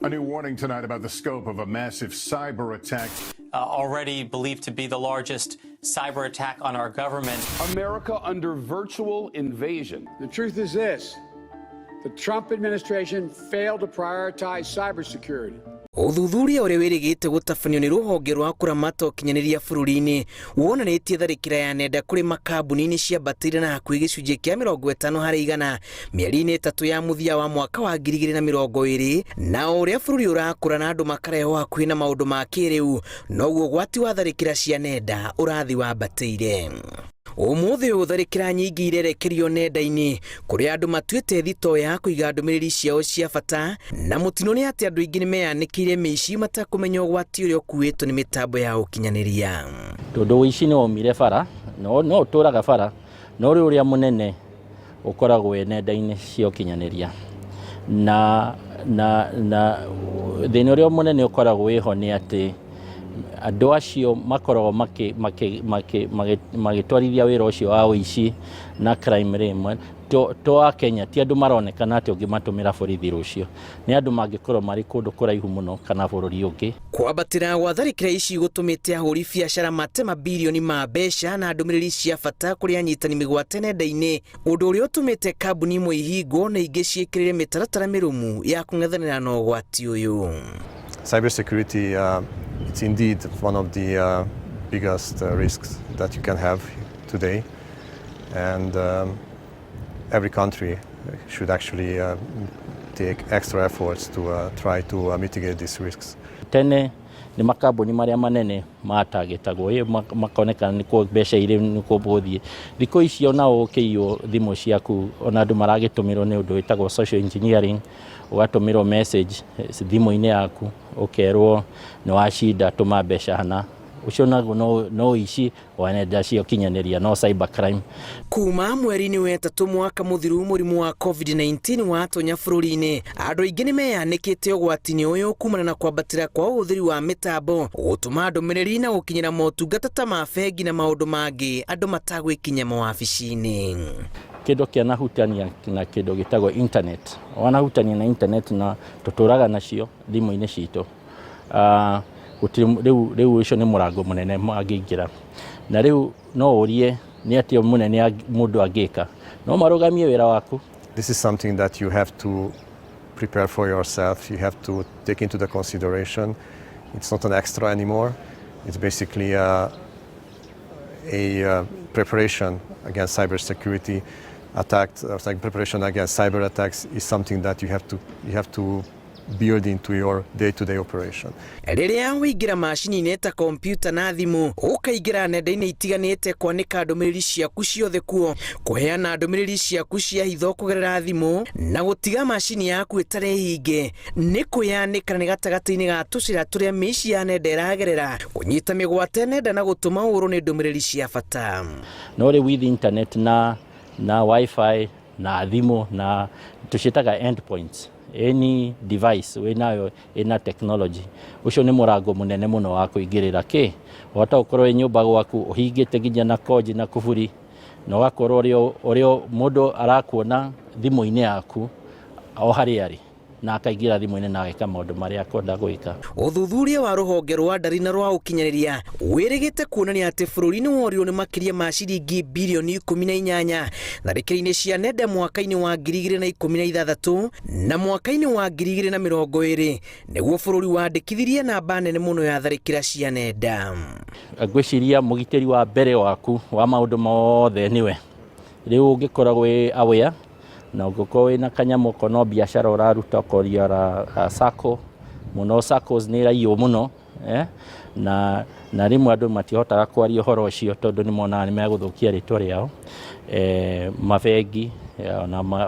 A new warning tonight about the scope of a massive cyber attack. Already believed to be the largest cyber attack on our government. America under virtual invasion. The truth is this: the Trump administration failed to prioritize cybersecurity. Uthuthuria ũrĩa wĩrĩgĩte gũtabanio nĩ rũhonge rwa kũramata ũkinyanĩria bũrũri-inĩ wonanĩtie tharĩkĩra ya nenda kũrĩ makambuni-inĩ ciambatĩire na hakuhĩ gĩcunjĩ kĩa 50% mĩeri-inĩ ĩtatũ ya mũthia wa mwaka wa 2020, na ũrĩa bũrũri ũrakũra na andũ makareho hakuhĩ na maũndũ ma kĩrĩu, noguo ũgwati wa tharĩkĩra cia nenda ũrathi wambatĩire. Ũmũthĩ tharĩkĩra nyingĩ irerekerio nenda-inĩ kũrĩa andũ matuĩte thito ya kũiga ndũmĩrĩri ciao cia bata, na mũtino nĩ atĩ andũ aingĩ nĩmeyanĩkĩire mĩici matakũmenya ũgwati ũrĩa ũkuĩtwo nĩ mĩtambo ya ũkinyanĩria. Tondũ ũici nĩ waumire bara, no ũtũraga bara, no ũrĩa mũnene ũkoragwo nenda-inĩ cia ũkinyanĩria. Na thĩna ũrĩa mũnene ũkoragwo wĩho nĩ atĩ andũ acio makoragwo magĩtwarithia wĩra ũcio wa ũici na crime rĩmwe to a Kenya ti andũ maronekana atĩ ũngĩmatũmĩra borithi rũcio, nĩ andũ mangĩkorwo marĩ kũndũ kũraihu mũno kana bũrũri ũngĩ. Kwambatĩra gwa tharĩkĩra ici gũtũmĩte ahũri biacara mate mabilioni ma mbeca na ndũmĩrĩri cia bata kũrĩ anyitani mĩgwate nenda-inĩ, ũndũ ũrĩa ũtũmĩte kambuni imwe ihingwo na ingĩ ciĩkĩrĩre mĩtaratara mĩrũmu ya kũng'ethanĩra na ũgwati ũyũ. Cybersecurity, it's indeed one of the biggest risks that you can have today, and every country should actually take extra efforts to try to mitigate these risks. Tene ni makambuni marĩa manene matagĩtagwo makonekana nĩ kũ mbeca irĩ nĩ kũbũthie. Thikũ icio na ũkĩiywo thimũ ciaku ona andũ maragĩtũmĩrwo nĩ ũndũ wĩtagwo social engineering, ũgatũmĩrwo message thimũ-inĩ yaku ũkerwo nĩ wacinda tũma mbeca hana. Ucio naguo no ici wa nenda cia ũkinyanĩria, no cyber crime. Kuma mweri-inĩ wa ĩtatũ mwaka mũthiru mũrimũ wa COVID-19 watonya bũrũri-inĩ, andũ aingĩ nĩmeyanĩkĩte ũgwati-inĩ ũyũ kumana na kwambatĩra kwa ũhũthĩri wa mĩtambo, gũtũma ndũmĩrĩri na gũkinyĩra motungata ta ma bengi na maũndũ mangĩ andũ matagwĩkinya mawabici-inĩ. Kĩndũ kĩanahutania na kĩndũ gĩtagwo internet, wanahutania na internet na tũtũraga nacio thimũ-inĩ citũ. Rĩu ũcio nĩ mũrango mũnene angĩingĩra, na rĩu no ũrie nĩ atĩ mũnene mũndũ angĩka, no marũgamie wĩra waku. This is something that you have to prepare for yourself, you have to take into the consideration. It's not an extra anymore, it's basically a preparation against cybersecurity attacks, like preparation against cyber attacks is something that you have to build into your day-to-day operation. Rĩrĩa wĩingĩra macini-inĩ ta kompyuta na thimũ, ũkaingĩra nenda-inĩ itiganĩte kwanĩka ndũmĩrĩri ciaku ciothe kuo, kũheana ndũmĩrĩri ciaku cia hitho kũgerera thimũ, na gũtiga macini yaku ĩtarĩ hinge, nĩ kwĩyanĩka nĩ gatagatĩ-inĩ ga tũcĩra tũrĩa mĩici ya nenda ĩragerera, kũnyita mĩgwate nenda na gũtũma ũhũrwo nĩ ndũmĩrĩri cia bata. No rĩu with internet na wifi na thimũ na tũciĩtaga endpoints, any device wĩnayo ĩna technology, ũcio nĩ mũrango mũnene mũno wa kũingĩrĩra wahota gũkorwo nyũmba gwaku ũhingĩte nginya na koji na kuburi, na ũgakorwo ũrĩa mũndũ arakuona thimũ-inĩ yaku o harĩa arĩ na akaingĩra thimũ-inĩ na ageka maũndũ marĩa akwenda gwĩka. Ũthuthuria wa rũhonge rwa ndari na rwa ũkinyanĩria wĩrĩgĩte kuonania atĩ bũrũri-inĩ worio nĩ makĩria ma ciringi bilioni 18 tharĩkĩra-inĩ cia nenda mwaka-inĩ wa 2016 na mwaka-inĩ wa 2020, nĩguo bũrũri wandĩkithirie namba nene mũno ya tharĩkĩra cia nenda. Ngwĩciria mũgitĩri wa mbere waku wa maũndũ mothe nĩwe. Rĩu ũngĩkoragwo wĩ aware na ũngĩkorwo wĩna kanyamũ kono biacara ũraruta ũkoria sacco mũno, saccos nĩ iraiywo mũno, na rĩmwe andũ matihotaga kwaria ũhoro ũcio tondũ nĩ monaga nĩ megũthũkia rĩtwa rĩao. Mabengi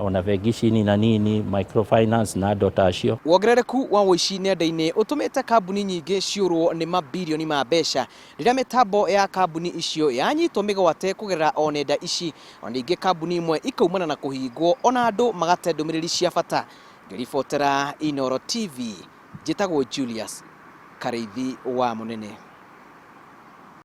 ona bengi ici nini microfinance na andũ ta acio. Wongerereku wa ũici nenda-inĩ ũtũmĩte kambuni nyingĩ ciũrwo nĩ mabilioni ma mbeca rĩrĩa mĩtambo ya kambuni icio yanyitwo mĩgwate kũgerera o nenda ici, ona ningĩ kambuni imwe ikaumana na kũhingwo ona andũ magate ndũmĩrĩri cia bata. Ngĩribotera Inooro TV, njĩtagwo Julius Karĩithi wa Mũnene.